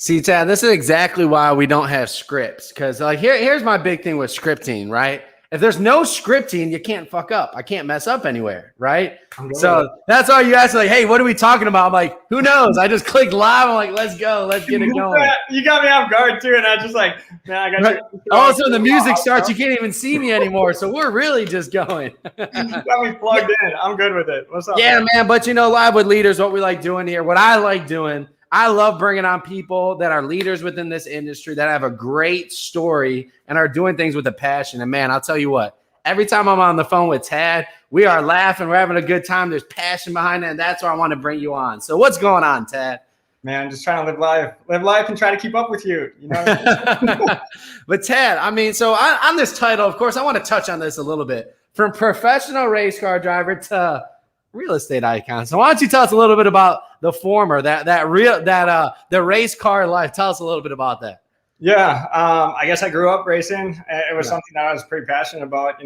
See, Chad, this is exactly why we don't have scripts. Because like here's my big thing with scripting, right? If there's no scripting, you can't fuck up. I can't mess up anywhere, right? So that's why you ask, like, hey, what are we talking about? I'm like, who knows? I just clicked live. I'm like, let's go. Let's get it going. You got me off guard, too. And I was just like, man, I got you. Also, the music starts. You can't even see me anymore. So we're really just going. You got me plugged in. I'm good with it. What's up? Yeah, man. But, Live with Leaders, what we like doing here, what I like doing, I love bringing on people that are leaders within this industry that have a great story and are doing things with a passion. And, man, I'll tell you what, every time I'm on the phone with Tad, we are laughing. We're having a good time. There's passion behind it, and that's why I want to bring you on. So what's going on, Tad? Man, just trying to live life and try to keep up with you. But, Tad, I mean, so on this title, of course, I want to touch on this a little bit. From professional race car driver to real estate icon. So why don't you tell us a little bit about the former, the race car life? Tell us a little bit about that. Yeah, I guess I grew up racing. It was something that I was pretty passionate about.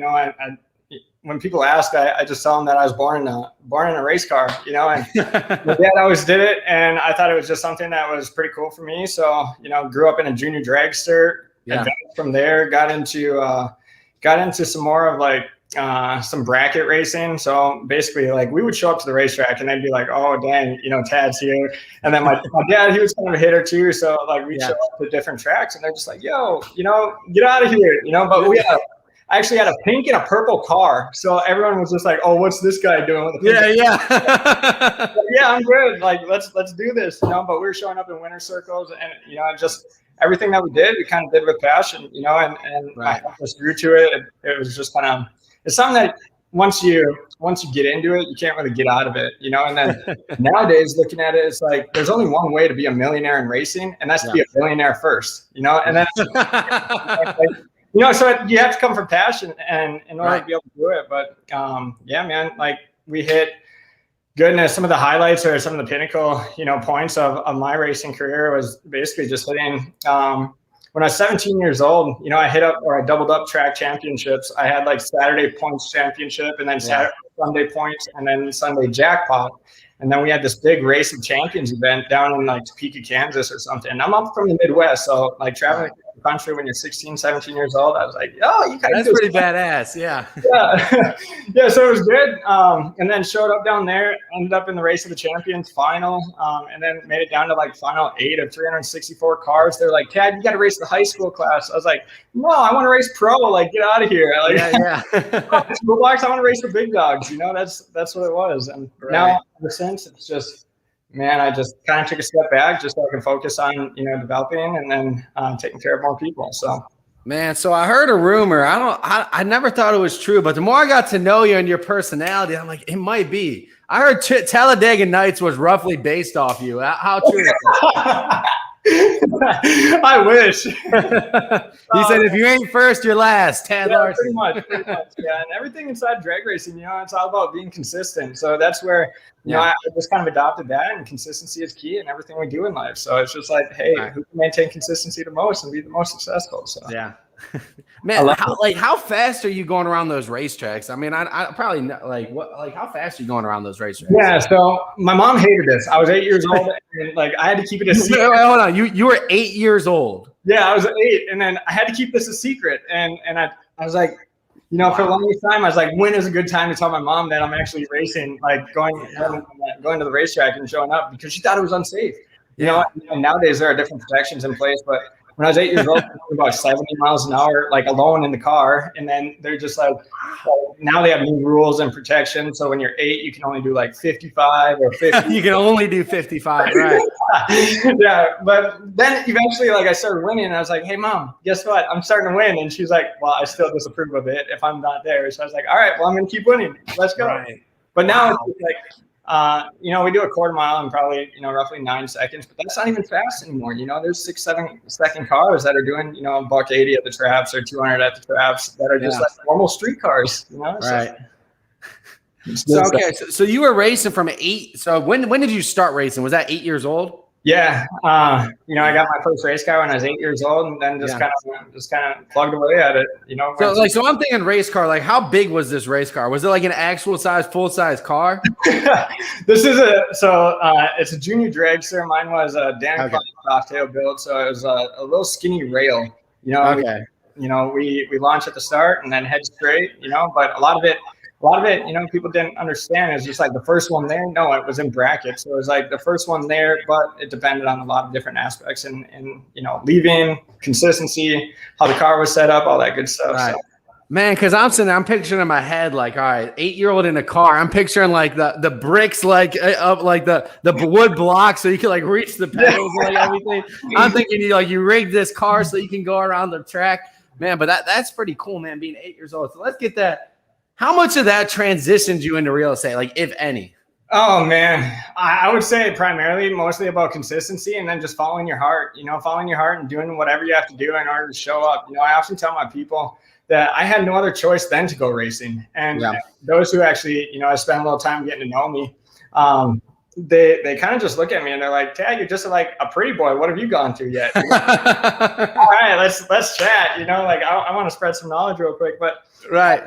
When people ask, I just tell them that I was born in a race car. And my dad always did it, and I thought it was just something that was pretty cool for me. So grew up in a junior dragster. Yeah. From there, got into some more of like some bracket racing. So basically, like, we would show up to the racetrack and they'd be like, oh dang, Tad's here. And then my dad, he was kind of a hitter too. So like we'd show up to different tracks and they're just like, yo, get out of here, but I actually had a pink and a purple car. So everyone was just like, oh, what's this guy doing with the pink? Yeah, I'm good. Like, let's do this, but we were showing up in winter circles and, just everything that we did, we kind of did with passion, and I just grew to it. It was just kind of, it's something that once you get into it, you can't really get out of it, And then nowadays, looking at it, it's like there's only one way to be a millionaire in racing, and that's to be a billionaire first, And then, so you have to come from passion and in order to be able to do it. But yeah, man, like we hit goodness. Some of the highlights or some of the pinnacle, points of my racing career was basically just hitting. When I was 17 years old, I I doubled up track championships. I had like Saturday points championship and then Sunday points and then Sunday jackpot. And then we had this big race of champions event down in like Topeka, Kansas or something. And I'm up from the Midwest. So like traveling the country when you're 16, 17 years old, I was like, oh, you guys. That's pretty badass. Yeah. Yeah. So it was good. And then showed up down there, ended up in the race of the champions final. And then made it down to like final 8 of 364 cars. They're like, Tad, you got to race the high school class. I was like, no, I want to race pro. Like, get out of here. Like, school blocks, I want to race the big dogs. That's what it was. And now, ever since, it's just, man, I just kind of took a step back just so I can focus on, developing and then taking care of more people. So, man, so I heard a rumor. I never thought it was true, but the more I got to know you and your personality, I'm like, it might be. I heard Talladega Nights was roughly based off you. How true is that? I wish. He said, if you ain't first, you're last. Tad Larson. Pretty much. Yeah, and everything inside drag racing, it's all about being consistent. So that's where, I just kind of adopted that, and consistency is key in everything we do in life. So it's just like, hey, who can maintain consistency the most and be the most successful? So yeah. Man, how fast are you going around those racetracks? I mean, I probably how fast are you going around those racetracks? Yeah, so my mom hated this. I was 8 years old, and I had to keep it a secret. Wait, hold on, you were 8 years old. Yeah, I was 8, and then I had to keep this a secret, and I was like, for the longest time, I was like, when is a good time to tell my mom that I'm actually racing, like going to the racetrack and showing up, because she thought it was unsafe. And nowadays there are different protections in place, but when I was 8 years old, I was about 70 miles an hour, like alone in the car. And then they're just like, now they have new rules and protection. So when you're 8, you can only do like 55 or 50. You can only do 55, right? Yeah. But then eventually, I started winning, and I was like, hey, Mom, guess what? I'm starting to win. And she's like, well, I still disapprove of it if I'm not there. So I was like, all right, well, I'm going to keep winning. Let's go. Right. But now it's like, we do a quarter mile in probably, roughly 9 seconds, but that's not even fast anymore. There's 6-7 second cars that are doing, $180 at the traps or 200 at the traps that are just like normal street cars, Right. So you were racing from 8. So when did you start racing? Was that 8 years old? Yeah. I got my first race car when I was 8 years old, and then just kind of plugged away at it, So I'm thinking race car, like how big was this race car? Was it like an actual size, full size car? It's a junior dragster. Mine was a Dan Cocktail build. So it was a little skinny rail, Okay. We launched at the start and then head straight, but a lot of it, people didn't understand. It's just like the first one there. No, it was in brackets. So it was like the first one there, but it depended on a lot of different aspects and leaving, consistency, how the car was set up, all that good stuff. Right. So. Man, because I'm picturing in my head, like, all right, 8-year-old in a car. I'm picturing like the bricks, like up, like the wood blocks, so you can like reach the pedals, and like everything. I'm thinking you rigged this car so you can go around the track, man. But that's pretty cool, man. Being 8 years old. So let's get that. How much of that transitioned you into real estate, like if any? Oh man, I would say mostly about consistency and then just following your heart. Following your heart and doing whatever you have to do in order to show up. I often tell my people that I had no other choice than to go racing. And those who actually, I spent a little time getting to know me, they kind of just look at me and they're like, Tad, you're just like a pretty boy. What have you gone through yet? All right, let's chat. I want to spread some knowledge real quick, but right.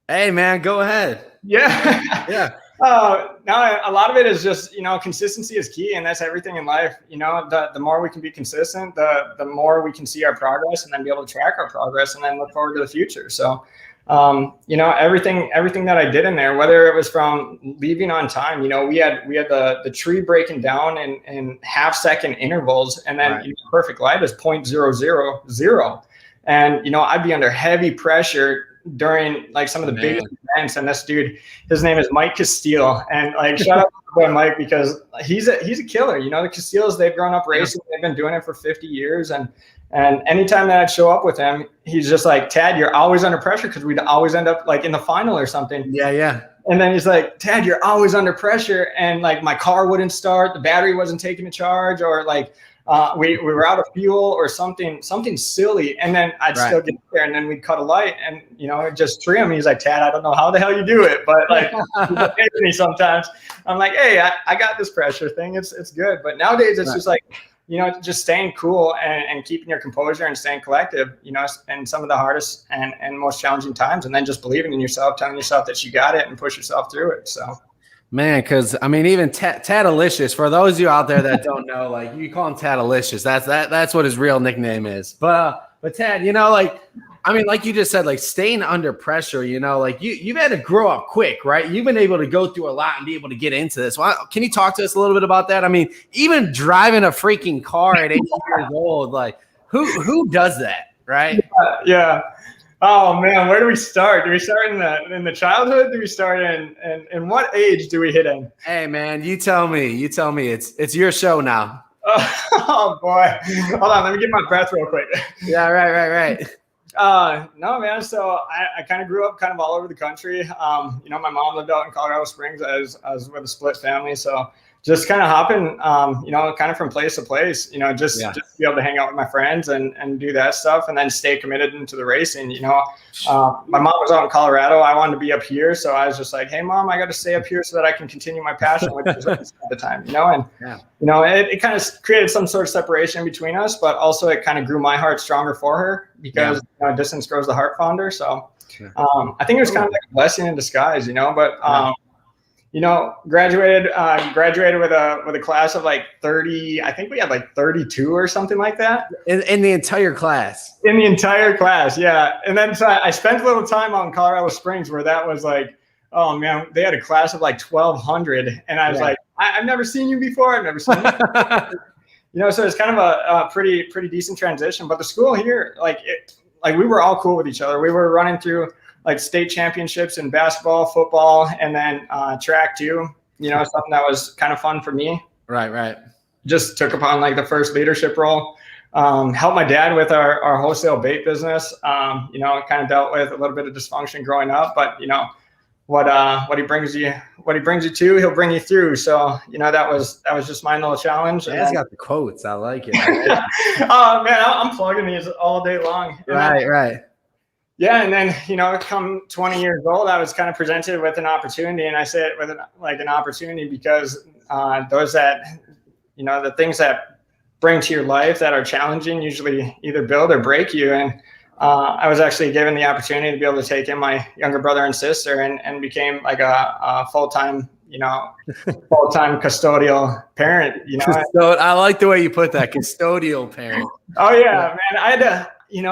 Hey man, go ahead. Yeah. Yeah. Now a lot of it is just, consistency is key, and that's everything in life. The more we can be consistent, the more we can see our progress and then be able to track our progress and then look forward to the future. So, everything that I did in there, whether it was from leaving on time, we had the tree breaking down in half-second intervals, and then perfect light is 0.000. And, I'd be under heavy pressure during like some of the biggest events, and this dude, his name is Mike Castile, and like shout out to my boy Mike because he's a killer. The Castilles, they've grown up racing, they've been doing it for 50 years, and anytime that I'd show up with him, he's just like, Tad, you're always under pressure, because we'd always end up like in the final or something. Yeah. And then he's like, Tad, you're always under pressure, and like my car wouldn't start, the battery wasn't taking a charge, or like we were out of fuel or something silly, and then I'd still get there, and then we'd cut a light, and just tree him. He's like, Tad, I don't know how the hell you do it, but like me sometimes. I'm like, hey, I got this pressure thing. It's good. But nowadays it's just like, just staying cool and keeping your composure and staying collective, in some of the hardest and most challenging times, and then just believing in yourself, telling yourself that you got it and push yourself through it. So. Man, because I mean, even Tadalicious, for those of you out there that don't know, like you call him Tadalicious, that's what his real nickname is. But Tad, like you just said, like staying under pressure, like you've had to grow up quick, right? You've been able to go through a lot and be able to get into this. Well, can you talk to us a little bit about that? I mean, even driving a freaking car at 8 years old, like who does that, right? Yeah. Oh man, where do we start? Do we start in the childhood? Do we start in what age do we hit in? Hey man, you tell me. It's your show now. Oh boy. Hold on, let me get my breath real quick. Yeah, right. No man, so I kind of grew up kind of all over the country. My mom lived out in Colorado Springs. I was with a split family, so just kind of hopping, kind of from place to place, just to be able to hang out with my friends and do that stuff, and then stay committed into the racing. My mom was out in Colorado. I wanted to be up here. So I was just like, hey mom, I got to stay up here so that I can continue my passion, which was at the time, it kind of created some sort of separation between us, but also it kind of grew my heart stronger for her, because distance grows the heart fonder. So I think it was kind of like a blessing in disguise, but graduated with a class of like 30. I think we had like 32 or something like that. In the entire class. In the entire class, yeah. And then so I spent a little time out in Colorado Springs where that was like, oh man, they had a class of like 1,200, and I was like, I've never seen you before. I've never seen you. So it's kind of a pretty decent transition. But the school here, like we were all cool with each other. We were running through like state championships in basketball, football, and then track too. Something that was kind of fun for me. Right. Just took upon like the first leadership role. Helped my dad with our wholesale bait business. Kind of dealt with a little bit of dysfunction growing up, but what he brings you to, he'll bring you through. So that was just my little challenge. Dad's got the quotes. I like it. Oh man, I'm plugging these all day long. Right. Yeah, and then come 20 years old, I was kind of presented with an opportunity, and I say it with an opportunity because those that the things that bring to your life that are challenging usually either build or break you. And I was actually given the opportunity to be able to take in my younger brother and sister and became like a full-time, full-time custodial parent, So I like the way you put that, custodial parent. Oh yeah, man. I had to,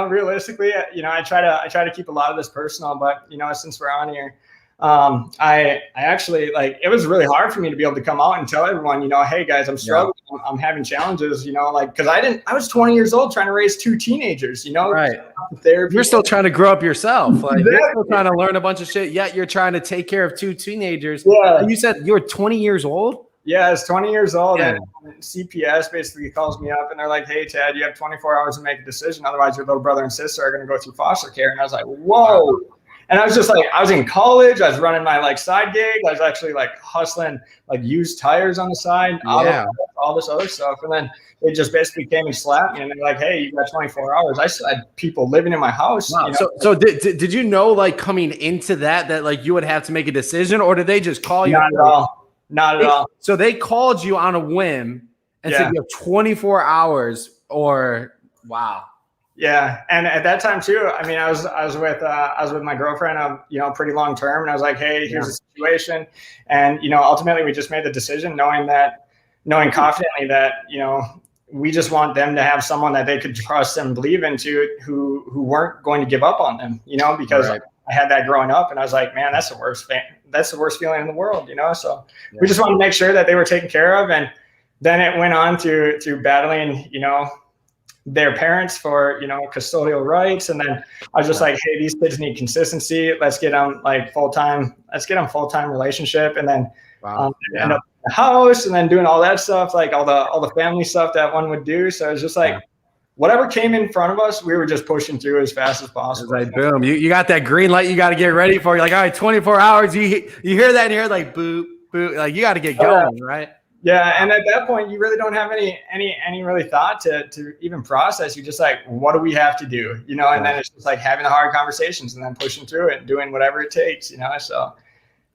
realistically, I try to keep a lot of this personal, but since we're on here, I actually it was really hard for me to be able to come out and tell everyone, hey guys, I'm struggling. Yeah. I'm having challenges, because I was 20 years old trying to raise 2 teenagers, right. Therapy. You're still trying to grow up yourself. Exactly. You're still trying to learn a bunch of shit, yet you're trying to take care of 2 teenagers. Yeah. And you said you were 20 years old? Yeah, I was 20 years old. Yeah. And CPS basically calls me up and they're like, hey, Ted, you have 24 hours to make a decision. Otherwise, your little brother and sister are going to go through foster care. And I was like, whoa. And I was just I was in college. I was running my side gig. I was actually hustling used tires on the side, all this other stuff. And then they just basically came and slapped me and they're like, hey, you got 24 hours. I still had people living in my house. Wow. So did you know coming into that you would have to make a decision, or did they just call you? Not at all. Not at all. So they called you on a whim and said you have 24 hours or wow. Yeah. And at that time too, I mean, I was with my girlfriend, pretty long term. And I was like, hey, here's the situation. And, ultimately we just made the decision knowing confidently that, we just want them to have someone that they could trust and believe into who weren't going to give up on them, because I had that growing up and I was like, man, that's the worst feeling in the world, So we just wanted to make sure that they were taken care of. And then it went on to battling, their parents for, custodial rights. And then I was just like, hey, these kids need consistency. Let's get them full-time relationship. And then end up in the house and then doing all that stuff, all the family stuff that one would do. So it's just whatever came in front of us, we were just pushing through as fast as possible. Boom. You got that green light you got to get ready for. You're like, all right, 24 hours. You hear that and you're like, boop, boop. You got to get going, right? Yeah, and at that point, you really don't have any really thought to even process. You're just like, what do we have to do? And then it's just having the hard conversations and then pushing through it and doing whatever it takes. So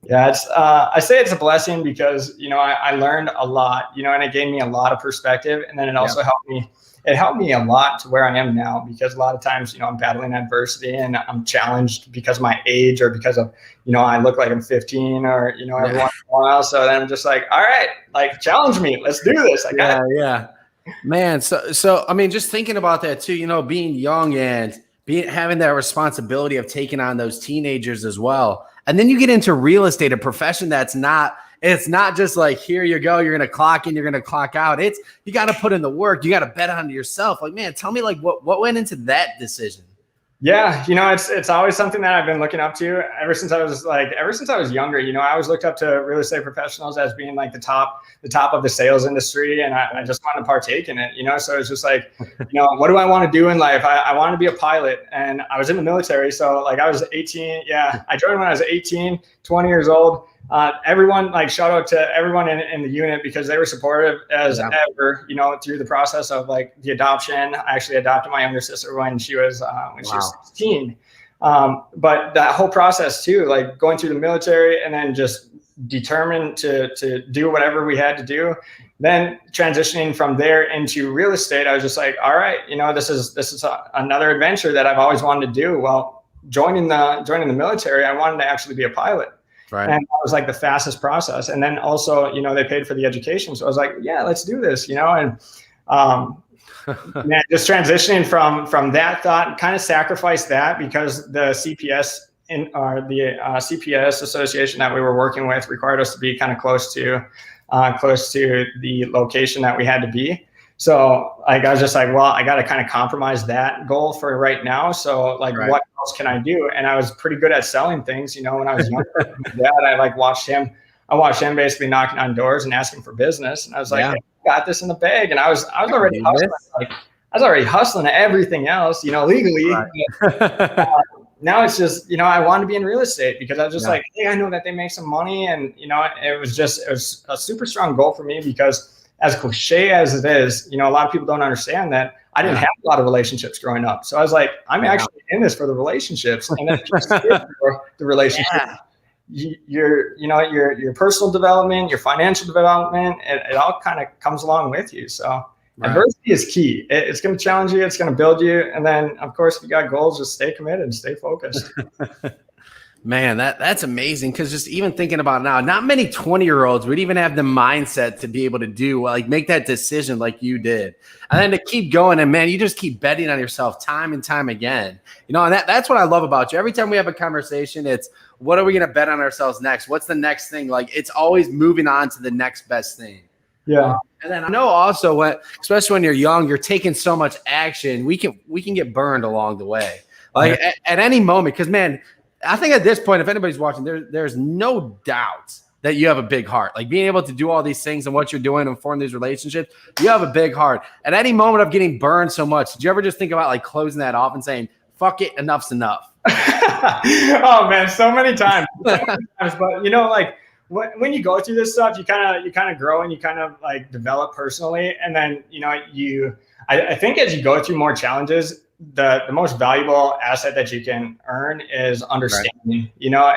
yeah, it's I say it's a blessing because I learned a lot. And it gave me a lot of perspective, and then it also helped me. It helped me a lot to where I am now, because a lot of times, I'm battling adversity and I'm challenged because of my age or because of, I look like I'm 15 or, every once in a while. So then I'm just like, all right, challenge me. Let's do this. Yeah. Man. So, I mean, just thinking about that too, being young and having that responsibility of taking on those teenagers as well. And then you get into real estate, a profession it's not just here you go, you're going to clock in, you're going to clock out. You got to put in the work. You got to bet on yourself. Man, tell me what went into that decision? Yeah. It's always something that I've been looking up to ever since I was younger. I always looked up to real estate professionals as being the top of the sales industry. And I just wanted to partake in it, so it's just what do I want to do in life? I want to be a pilot, and I was in the military. So I was 18. Yeah. I joined when I was 18, 20 years old. Everyone, shout out to everyone in the unit, because they were supportive as ever, through the process of the adoption. I actually adopted my younger sister when she was 16. But that whole process too, going through the military and then just determined to do whatever we had to do. Then transitioning from there into real estate, I was just all right, this is another adventure that I've always wanted to do. Well, joining the military, I wanted to actually be a pilot. Right. And that was the fastest process. And then also, they paid for the education. So I was like, yeah, let's do this, and man, just transitioning from that thought, kind of sacrificed that because the CPS CPS association that we were working with required us to be kind of close to the location that we had to be. So I was just well, I got to kind of compromise that goal for right now. So what else can I do? And I was pretty good at selling things, when I was younger. Dad, I watched him basically knocking on doors and asking for business. And I was hey, I got this in the bag. And I was already hustling. I was already hustling everything else, legally. Right. Now it's just, I wanted to be in real estate because I was just hey, I know that they make some money. And, it was a super strong goal for me because, as cliche as it is, a lot of people don't understand that I didn't have a lot of relationships growing up. So I was I'm actually in this for the relationships and then just for the relationships. your personal development, your financial development, it all kind of comes along with you. So adversity is key. It's going to challenge you. It's going to build you. And then, of course, if you got goals, just stay committed, stay focused. Man, that's amazing. Because just even thinking about now, not many 20-year-olds would even have the mindset to be able to do like make that decision like you did, and then to keep going. And man, you just keep betting on yourself time and time again. You know, and that's what I love about you. Every time we have a conversation, it's what are we going to bet on ourselves next? What's the next thing? Like it's always moving on to the next best thing. Yeah. And then I know also what, especially when you're young, you're taking so much action. We can get burned along the way, like at any moment. Because man, I think at this point, if anybody's watching, there's no doubt that you have a big heart. Like being able to do all these things and what you're doing and form these relationships, you have a big heart. At any moment of getting burned so much, did you ever just think about like closing that off and saying, "Fuck it, enough's enough"? Oh man, so many times. But you know, like when you go through this stuff, you kind of grow and you kind of like develop personally, and then you know I think as you go through more challenges, the most valuable asset that you can earn is understanding. You know,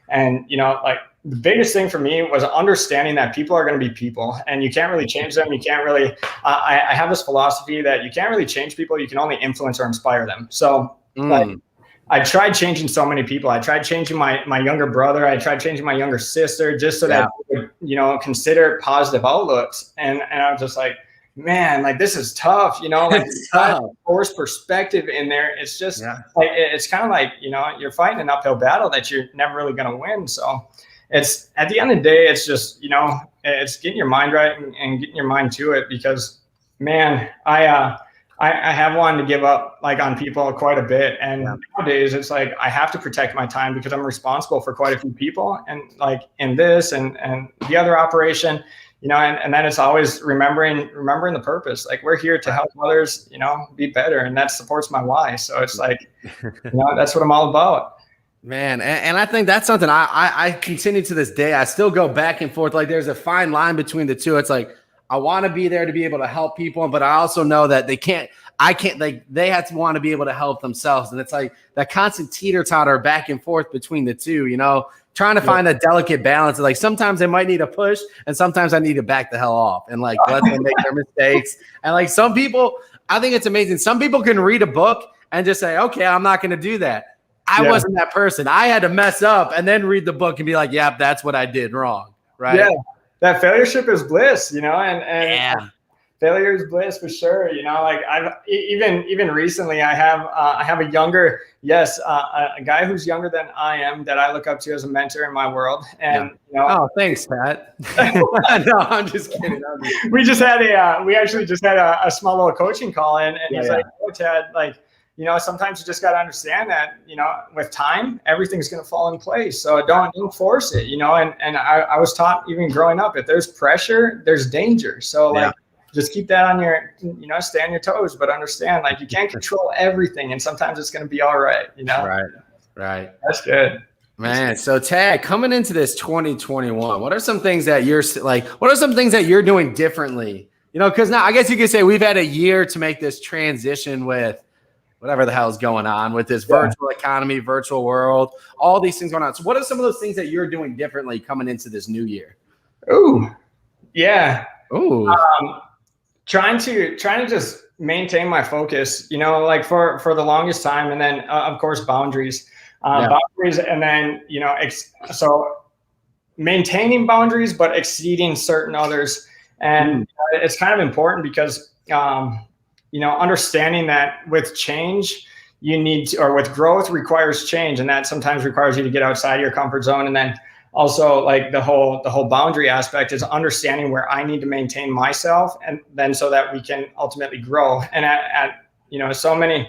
and you know, like the biggest thing for me was understanding that people are going to be people, and you can't really change them. You can't really. I have this philosophy that you can't really change people. You can only influence or inspire them. So like, I tried changing so many people. I tried changing my younger brother. I tried changing my younger sister just so that they would, you know, consider positive outlooks. And I was just like, man, like this is tough, you know, like forced perspective in there. It's just like, it's kind of like, you know, you're fighting an uphill battle that you're never really going to win. So it's at the end of the day, it's just, you know, it's getting your mind right and getting your mind to it, because man, I have wanted to give up like on people quite a bit. And nowadays it's like, I have to protect my time because I'm responsible for quite a few people, and like in this and the other operation, you know, and then it's always remembering the purpose. Like we're here to help others, you know, be better. And that supports my why. So it's like, you know, that's what I'm all about. Man, and I think that's something I continue to this day. I still go back and forth. Like there's a fine line between the two. It's like, I want to be there to be able to help people, but I also know that they have to want to be able to help themselves. And it's like that constant teeter-totter back and forth between the two, you know, trying to find a delicate balance. Like sometimes they might need a push and sometimes I need to back the hell off and like let them make their mistakes. And like some people, I think it's amazing. Some people can read a book and just say, okay, I'm not going to do that. I wasn't that person. I had to mess up and then read the book and be like, yep, that's what I did wrong. Right. Yeah. That failureship is bliss, you know, and failure is bliss for sure. You know, like I've even recently, I have a younger, a guy who's younger than I am that I look up to as a mentor in my world. And you know, oh, thanks, Pat. No, I'm just kidding. We actually just had a small little coaching call in, and he's like, "Oh, Ted, like, you know, sometimes you just got to understand that, you know, with time, everything's going to fall in place. So don't force it, you know." And I was taught even growing up, if there's pressure, there's danger. So like, just keep that on your, you know, stay on your toes, but understand like you can't control everything. And sometimes it's going to be all right, you know? Right. That's good. Man, so Tad, coming into this 2021, what are some things that you're doing differently? You know, because now I guess you could say we've had a year to make this transition with whatever the hell is going on with this virtual economy, virtual world, all these things going on. So what are some of those things that you're doing differently coming into this new year? Ooh, yeah. Ooh. Trying to just maintain my focus, you know, like for the longest time. And then of course, boundaries, and then, you know, so maintaining boundaries, but exceeding certain others. And it's kind of important because, you know, understanding that with change, with growth requires change. And that sometimes requires you to get outside your comfort zone. And then also like the whole boundary aspect is understanding where I need to maintain myself, and then so that we can ultimately grow. And at you know, so many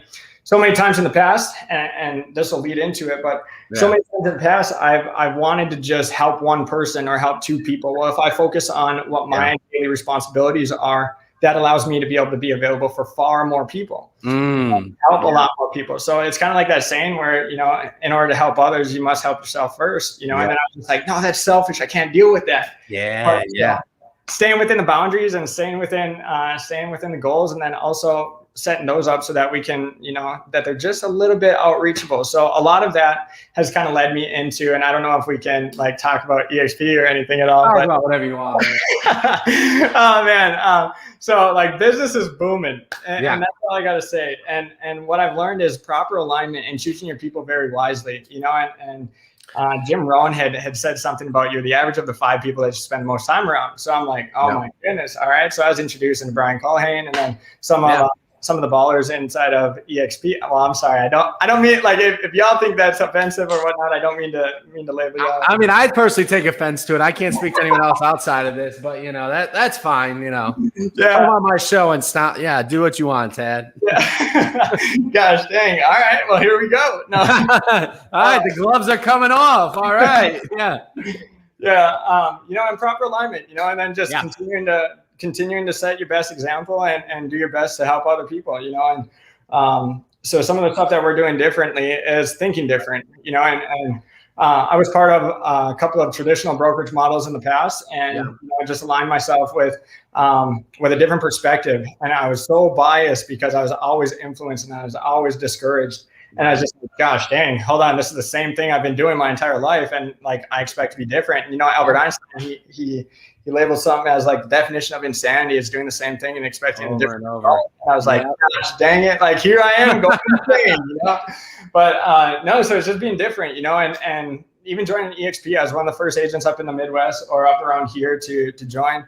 times in the past, and this will lead into it, but so many times in the past, I've wanted to just help one person or help two people. Well, if I focus on what my daily responsibilities are, that allows me to be able to be available for far more people, help a lot more people. So it's kind of like that saying where, you know, in order to help others, you must help yourself first, you know, and then I was just like, no, that's selfish. I can't deal with that. But, staying within the boundaries and staying within the goals. And then also setting those up so that we can, you know, that they're just a little bit outreachable. So a lot of that has kind of led me into, and I don't know if we can like talk about EXP or anything at all. Talk but about whatever you want. oh man. So like business is booming, and that's all I got to say. And what I've learned is proper alignment and choosing your people very wisely, you know, and Jim Rohn had said something about you're the average of the 5 people that you spend most time around. So I'm like, oh my goodness. All right. So I was introducing to Brian Culhane, and then some of the ballers inside of EXP. Well, I'm sorry. I don't mean like if y'all think that's offensive or whatnot, I don't mean to label y'all. I mean, I personally take offense to it. I can't speak to anyone else outside of this, but you know, that's fine. You know, come on my show and stop. Yeah. Do what you want, Tad. Yeah. Gosh dang. All right. Well, here we go. No. All right. The gloves are coming off. All right. Yeah. Yeah. You know, and proper alignment, you know, and then just continuing to set your best example and do your best to help other people, you know, and so some of the stuff that we're doing differently is thinking different, you know, and I was part of a couple of traditional brokerage models in the past, and you know, just aligned myself with a different perspective, and I was so biased because I was always influenced and I was always discouraged. And I was just like, gosh, dang, hold on. This is the same thing I've been doing my entire life. And like, I expect to be different. You know, Albert Einstein, he labeled something as like the definition of insanity is doing the same thing and expecting a different result. I was like, gosh, dang it. Like here I am going insane, you know? But no, so it's just being different, you know, and even joining EXP, I was one of the first agents up in the Midwest or up around here to join.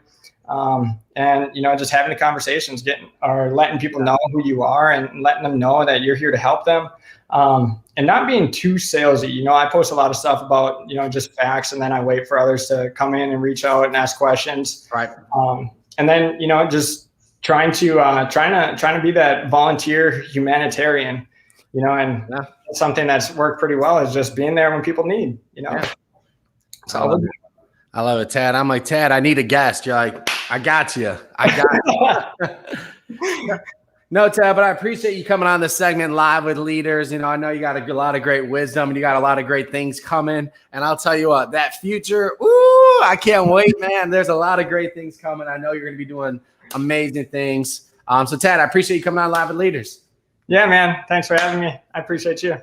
And, you know, just having the conversations, letting people know who you are and letting them know that you're here to help them. And not being too salesy. You know, I post a lot of stuff about, you know, just facts, and then I wait for others to come in and reach out and ask questions. Right. And then, you know, just trying to be that volunteer humanitarian, you know, and something that's worked pretty well is just being there when people need, you know. So I love it, Tad. I'm like, Tad, I need a guest. You're like, I got you. No, Tad, but I appreciate you coming on this segment live with leaders. You know, I know you got a lot of great wisdom and you got a lot of great things coming. And I'll tell you what, that future, I can't wait, man. There's a lot of great things coming. I know you're going to be doing amazing things. So, Tad, I appreciate you coming on live with leaders. Yeah, man. Thanks for having me. I appreciate you.